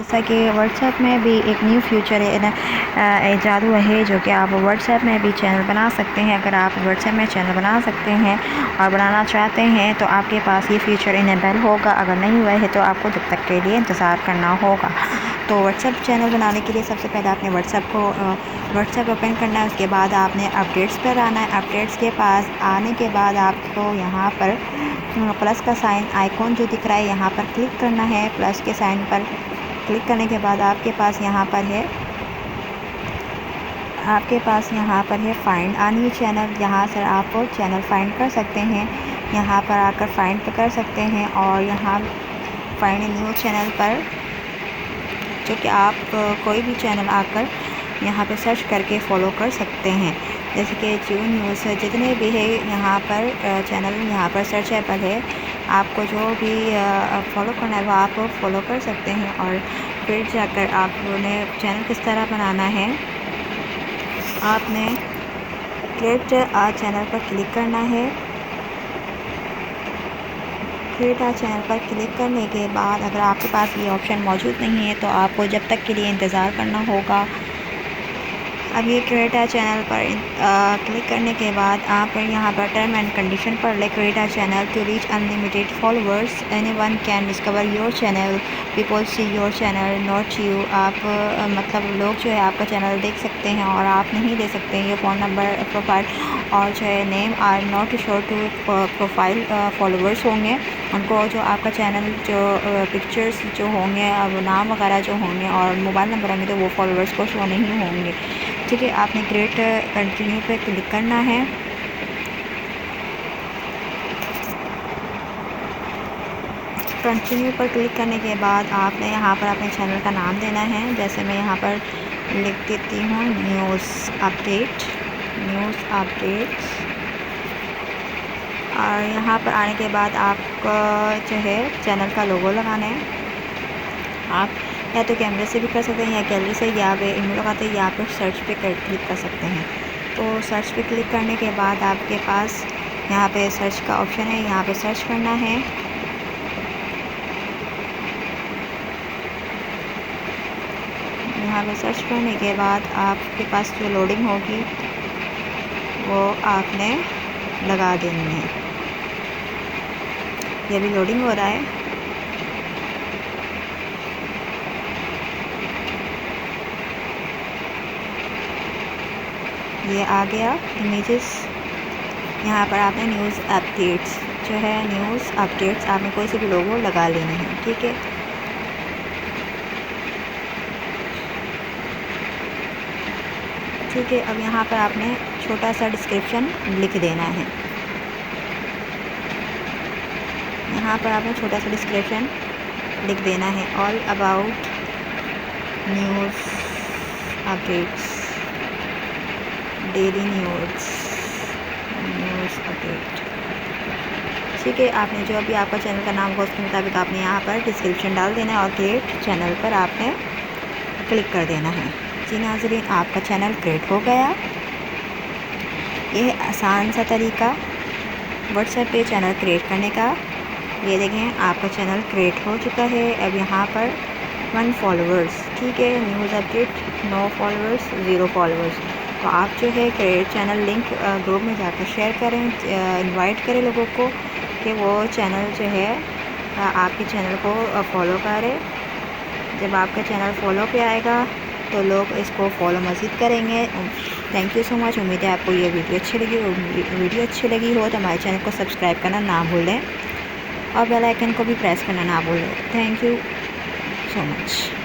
जैसा कि व्हाट्सएप में भी एक न्यू फीचर ईजाद हुआ है जो कि आप व्हाट्सएप में भी चैनल बना सकते हैं। अगर आप व्हाट्सएप में चैनल बना सकते हैं और बनाना चाहते हैं तो आपके पास ये फीचर इनेबल होगा। अगर नहीं हुआ है तो आपको जब तक के लिए इंतज़ार करना होगा। तो व्हाट्सएप चैनल बनाने के लिए सबसे पहले आपने व्हाट्सएप ओपन करना है। उसके बाद आपने अपडेट्स पर आना है। अपडेट्स के पास आने के बाद आपको यहाँ पर प्लस का साइन आइकॉन जो दिख रहा है यहाँ पर क्लिक करना है। प्लस के साइन पर क्लिक करने के बाद आपके पास यहाँ पर है फाइंड आ न्यू चैनल। यहाँ से आप चैनल फाइंड कर सकते हैं। यहाँ पर आकर फाइंड कर सकते हैं और यहाँ फाइंड न्यू चैनल पर जो कि आप कोई भी चैनल आकर यहाँ पे सर्च करके फ़ॉलो कर सकते हैं। जैसे कि जो न्यूज़ जितने भी है यहाँ पर चैनल यहाँ पर सर्चेबल है। आपको जो भी फॉलो करना है वो आप फॉलो कर सकते हैं। और फिर जाकर आपने चैनल किस तरह बनाना है, आपने क्रिएट आ चैनल पर क्लिक करना है। क्रिएट आ चैनल पर क्लिक करने के बाद अगर आपके पास ये ऑप्शन मौजूद नहीं है तो आपको जब तक के लिए इंतज़ार करना होगा। अब ये क्रिएट आ चैनल पर क्लिक करने के बाद आप यहाँ पर टर्म एंड कंडीशन पर ले create a channel to reach unlimited followers, anyone can discover your channel, people see your channel not you. आप मतलब लोग जो है आपका चैनल देख सकते हैं और आप नहीं दे सकते हैं। ये फ़ोन नंबर, प्रोफाइल और जो है name are not show to profile followers होंगे। उनको जो आपका चैनल जो पिक्चर्स जो होंगे, अब नाम वगैरह जो होंगे और मोबाइल नंबर होंगे तो वो फॉलोअर्स को शो नहीं होंगे। ठीक है, आपने क्रिएट कंटिन्यू पे क्लिक करना है। कंटिन्यू पर क्लिक करने के बाद आपने यहाँ पर अपने चैनल का नाम देना है। जैसे मैं यहाँ पर लिख देती हूँ न्यूज़ अपडेट। और यहाँ पर आने के बाद आपको जो है चैनल का लोगो लगाना है। आप या तो कैमरे से भी कर सकते हैं या गैलरी से, या पे इमेल लगाते हैं, या फिर सर्च पे क्लिक कर सकते हैं। तो सर्च पे क्लिक करने के बाद आपके पास यहाँ पे सर्च का ऑप्शन है, यहाँ पे सर्च करना है। यहाँ पे सर्च करने के बाद आपके पास जो लोडिंग होगी वो आपने लगा देनी है। ये भी लोडिंग हो रहा है। ये आ गया इमेजेस। यहाँ पर आपने न्यूज़ अपडेट्स जो है न्यूज़ अपडेट्स आपने कोई से भी लोगो लगा लेने हैं। ठीक है, अब यहाँ पर आपने छोटा सा डिस्क्रिप्शन लिख देना है। यहाँ पर आपने छोटा सा डिस्क्रिप्शन लिख देना है, all about news updates, daily news update. ठीक है, आपने जो अभी आपका चैनल का नाम होगा उसके मुताबिक आपने यहाँ पर डिस्क्रिप्शन डाल देना है और क्रिएट चैनल पर आपने क्लिक कर देना है। जी नाज़रीन, आपका चैनल क्रिएट हो गया। यह है आसान सा तरीका व्हाट्सएप पे चैनल क्रिएट करने का। ये देखें, आपका चैनल क्रिएट हो चुका है। अब यहाँ पर 1 फॉलोअर्स, ठीक है, news update, no followers, 0 followers. तो आप जो है क्रिएट चैनल लिंक ग्रुप में जाकर शेयर करें, इनवाइट करें लोगों को कि वो चैनल जो है आपके चैनल को फॉलो करें। जब आपका चैनल फॉलो पे आएगा तो लोग इसको फॉलो मज़ीद करेंगे। Thank you so much. उम्मीद है आपको ये वीडियो अच्छी लगी हो तो हमारे चैनल को सब्सक्राइब करना ना भूलें और बेल आइकन को भी प्रेस करना ना भूलें। Thank you so much.